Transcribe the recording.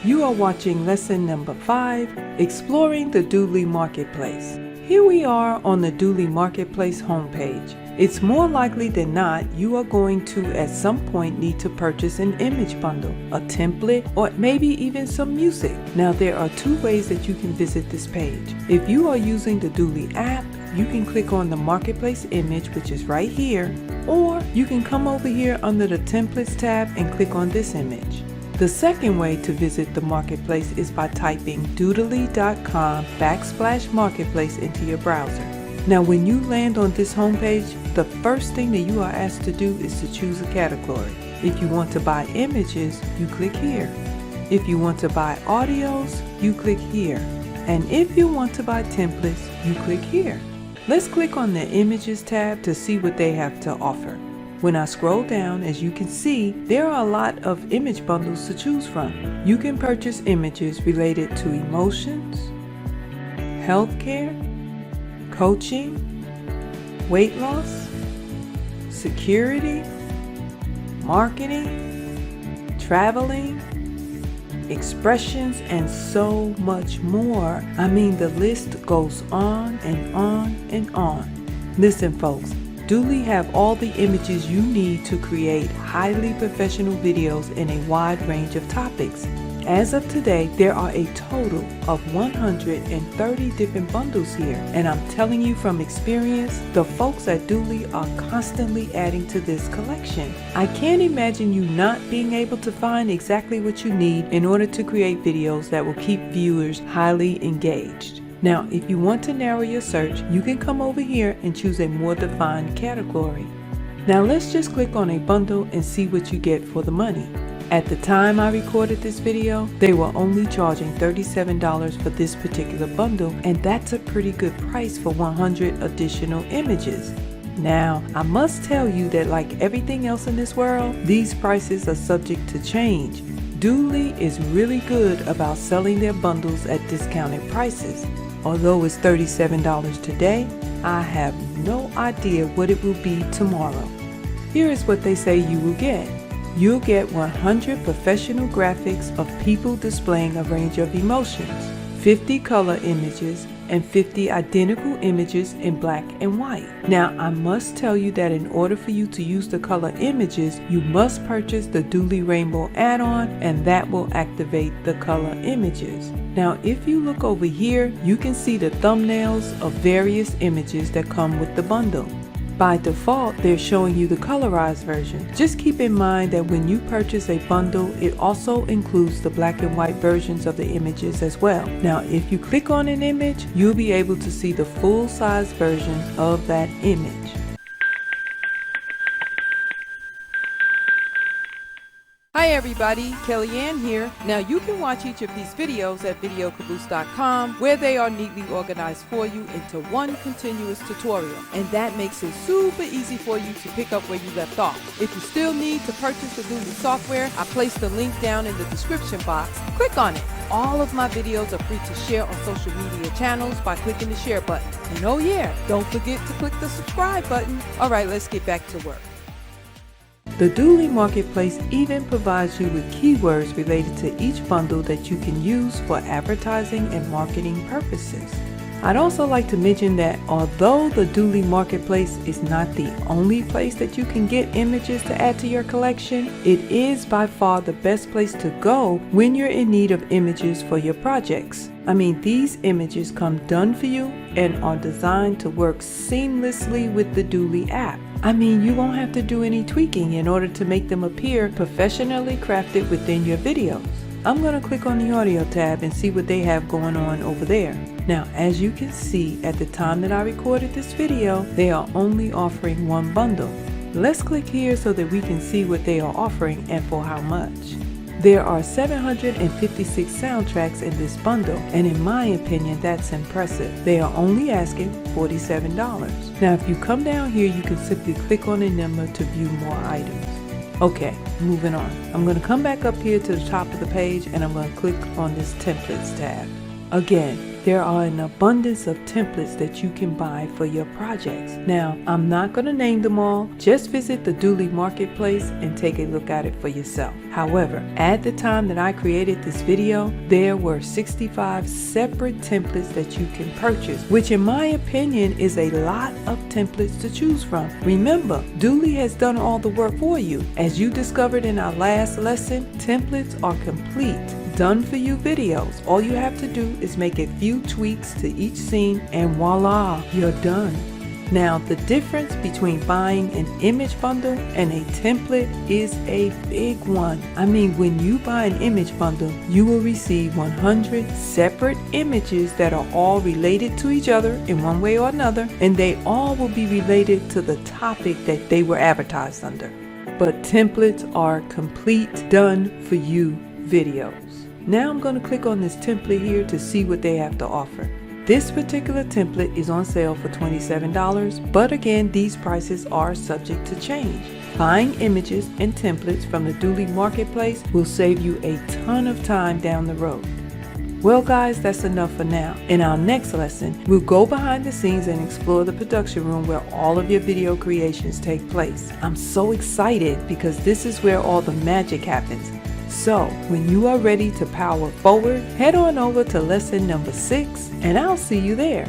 You are watching lesson number 5, Exploring the Doodly Marketplace. Here we are on the Doodly Marketplace homepage. It's more likely than not you are going to at some point need to purchase an image bundle, a template, or maybe even some music. Now there are 2 ways that you can visit this page. If you are using the Doodly app, you can click on the Marketplace image, which is right here, or you can come over here under the Templates tab and click on this image. The second way to visit the Marketplace is by typing doodly.com/marketplace into your browser. Now when you land on this homepage, the first thing that you are asked to do is to choose a category. If you want to buy images, you click here. If you want to buy audios, you click here. And if you want to buy templates, you click here. Let's click on the Images tab to see what they have to offer. When I scroll down, as you can see, there are a lot of image bundles to choose from. You can purchase images related to emotions, healthcare, coaching, weight loss, security, marketing, traveling, expressions, and so much more. I mean, the list goes on and on and on. Listen folks, Doodly have all the images you need to create highly professional videos in a wide range of topics. As of today, there are a total of 130 different bundles here, and I'm telling you from experience, the folks at Doodly are constantly adding to this collection. I can't imagine you not being able to find exactly what you need in order to create videos that will keep viewers highly engaged. Now, if you want to narrow your search, you can come over here and choose a more defined category. Now let's just click on a bundle and see what you get for the money. At the time I recorded this video, they were only charging $37 for this particular bundle, and that's a pretty good price for 100 additional images. Now, I must tell you that like everything else in this world, these prices are subject to change. Doodly is really good about selling their bundles at discounted prices. Although it's $37 today, I have no idea what it will be tomorrow. Here is what they say you will get. You'll get 100 professional graphics of people displaying a range of emotions, 50 color images, and 50 identical images in black and white. Now, I must tell you that in order for you to use the color images, you must purchase the Doodly Rainbow add-on, and that will activate the color images. Now, if you look over here, you can see the thumbnails of various images that come with the bundle. By default, they're showing you the colorized version. Just keep in mind that when you purchase a bundle, it also includes the black and white versions of the images as well. Now, if you click on an image, you'll be able to see the full-size version of that image. Hi everybody, Kellyanne here. Now you can watch each of these videos at videocaboose.com, where they are neatly organized for you into one continuous tutorial, and that makes it super easy for you to pick up where you left off. If you still need to purchase the Doodly software, I placed the link down in the description box. Click on it. All of my videos are free to share on social media channels by clicking the share button. And oh yeah, don't forget to click the subscribe button. Alright, let's get back to work. The Doodly Marketplace even provides you with keywords related to each bundle that you can use for advertising and marketing purposes. I'd also like to mention that although the Doodly Marketplace is not the only place that you can get images to add to your collection, it is by far the best place to go when you're in need of images for your projects. I mean, these images come done for you and are designed to work seamlessly with the Doodly app. I mean, you won't have to do any tweaking in order to make them appear professionally crafted within your videos. I'm going to click on the audio tab and see what they have going on over there. Now, as you can see, at the time that I recorded this video, they are only offering one bundle. Let's click here so that we can see what they are offering and for how much. There are 756 soundtracks in this bundle, and in my opinion, that's impressive. They are only asking $47. Now, if you come down here, you can simply click on a number to view more items. Okay, moving on. I'm going to come back up here to the top of the page, and I'm going to click on this Templates tab. Again, there are an abundance of templates that you can buy for your projects. Now, I'm not going to name them all. Just visit the Doodly Marketplace and take a look at it for yourself. However, at the time that I created this video, there were 65 separate templates that you can purchase, which in my opinion is a lot of templates to choose from. Remember, Doodly has done all the work for you. As you discovered in our last lesson, templates are complete, done for you videos. All you have to do is make a few tweaks to each scene and voila, you're done. Now, the difference between buying an image bundle and a template is a big one. I mean, when you buy an image bundle, you will receive 100 separate images that are all related to each other in one way or another, and they all will be related to the topic that they were advertised under. But templates are complete, done for you videos. Now I'm going to click on this template here to see what they have to offer. This particular template is on sale for $27, but again, these prices are subject to change. Buying images and templates from the Doodly Marketplace will save you a ton of time down the road. Well guys, that's enough for now. In our next lesson, we'll go behind the scenes and explore the production room where all of your video creations take place. I'm so excited because this is where all the magic happens. So, when you are ready to power forward, head on over to lesson number 6 and I'll see you there.